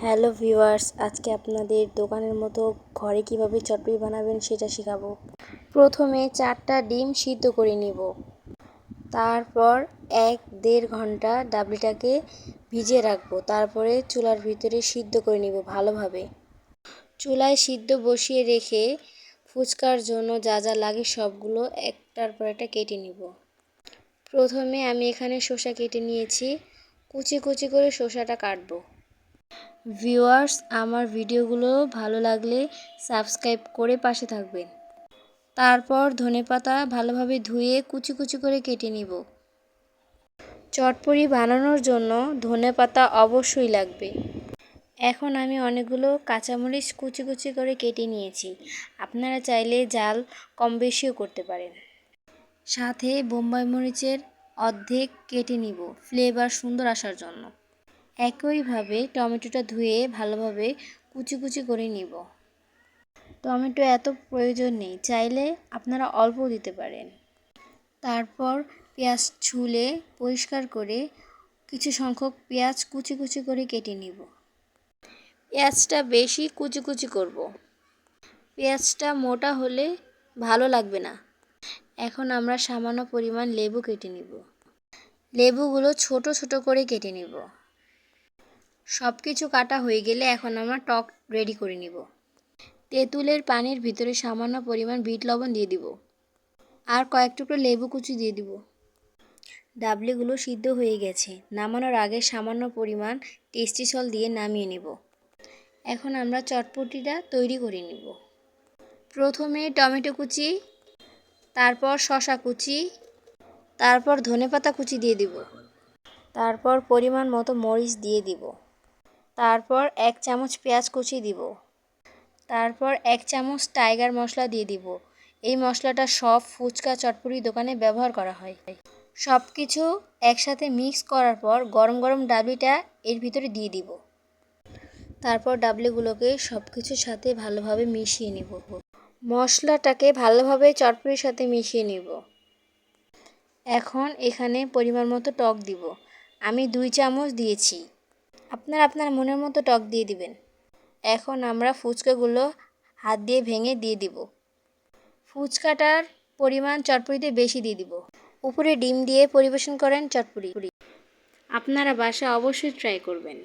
Hello viewers, আজকে আপনাদের দোকানের মতো ঘরে কিভাবে চটপটি বানাবেন সেটা শেখাবো। প্রথমে 4টা ডিম সিদ্ধ করে নিব। তারপর 1-1.5 ঘন্টা ডাবলিটাকে ভিজিয়ে রাখবো। তারপরে চুলার ভিতরে সিদ্ধ করে নিব ভালোভাবে। চুলায় সিদ্ধ বসিয়ে রেখে ফুচকার জন্য যা যা লাগে সবগুলো একটার পর একটা কেটে নিব। প্রথমে আমি এখানে শসা কেটে নিয়েছি। কুচি কুচি করে শসাটা কাটবো। ভিউয়ার্স, আমার ভিডিওগুলো ভালো লাগলে সাবস্ক্রাইব করে পাশে থাকবেন। তারপর ধনেপাতা ভালোভাবে ধুয়ে কুচি কুচি করে কেটে নিব। চটপটি বানানোর জন্য ধনেপাতা অবশ্যই লাগবে। এখন আমি অনেকগুলো কাঁচামরিচ কুচি কুচি করে কেটে নিয়েছি। আপনারা চাইলে ঝাল কম বেশিও করতে পারেন। সাথে বোম্বাই মরিচের অর্ধেক কেটে নিব ফ্লেভার সুন্দর আসার জন্য। একইভাবে টমেটোটা ধুয়ে ভালোভাবে কুচি কুচি করে নিব। টমেটো এত প্রয়োজন নেই, চাইলে আপনারা অল্প দিতে পারেন। তারপর পেঁয়াজ ছুলে পরিষ্কার করে কিছু সংখ্যক পেঁয়াজ কুচি কুচি করে কেটে নিব। পেঁয়াজটা বেশি কুচি কুচি করব। পেঁয়াজটা মোটা হলে ভালো লাগবে না। এখন আমরা সামান্য পরিমাণ লেবু কেটে নিব। লেবুগুলো ছোট ছোট করে কেটে নিব। সব কিছু কাটা হয়ে গেলে এখন আমরা টক রেডি করে নিব। তেঁতুলের পানির ভিতরে সামান্য পরিমাণ বিট লবণ দিয়ে দিব। আর কয়েক টুকরো লেবু কুচি দিয়ে দিব। ডাবলিগুলো সিদ্ধ হয়ে গেছে। নামানোর আগে সামান্য পরিমাণ টেস্টি সল্ট দিয়ে নামিয়ে নিব। এখন আমরা চটপটিটা তৈরি করে নিব। প্রথমে টমেটো কুচি, তারপর শসা কুচি, তারপর ধনেপাতা কুচি দিয়ে দিব। তারপর পরিমাণ মতো মরিচ দিয়ে দিব। তারপর 1 চামচ পেঁয়াজ কুচি দিব। তারপর 1 চামচ টাইগার মশলা দিয়ে দিব। এই মশলাটা সব ফুচকা চটপটি দোকানে ব্যবহার করা হয়। সব কিছু একসাথে মিক্স করার পর গরম গরম ডাবলিটা এর ভিতরে দিয়ে দিব। তারপর ডাবলিগুলোকে সব কিছুর সাথে ভালোভাবে মিশিয়ে নিব। মশলাটাকে ভালোভাবে চটপটির সাথে মিশিয়ে নিব। এখন এখানে পরিমাণ মতো টক দিব। আমি 2 চামচ দিয়েছি। আপনারা আপনার মনের মতো টক দিয়ে দিবেন। এখন আমরা ফুচকাগুলো হাত দিয়ে ভেঙে দিয়ে দিব। ফুচকাটার পরিমাণ চটপটিতে বেশি দিয়ে দিব। উপরে ডিম দিয়ে পরিবেশন করেন চটপটি। আপনারা বাসায় অবশ্যই ট্রাই করবেন।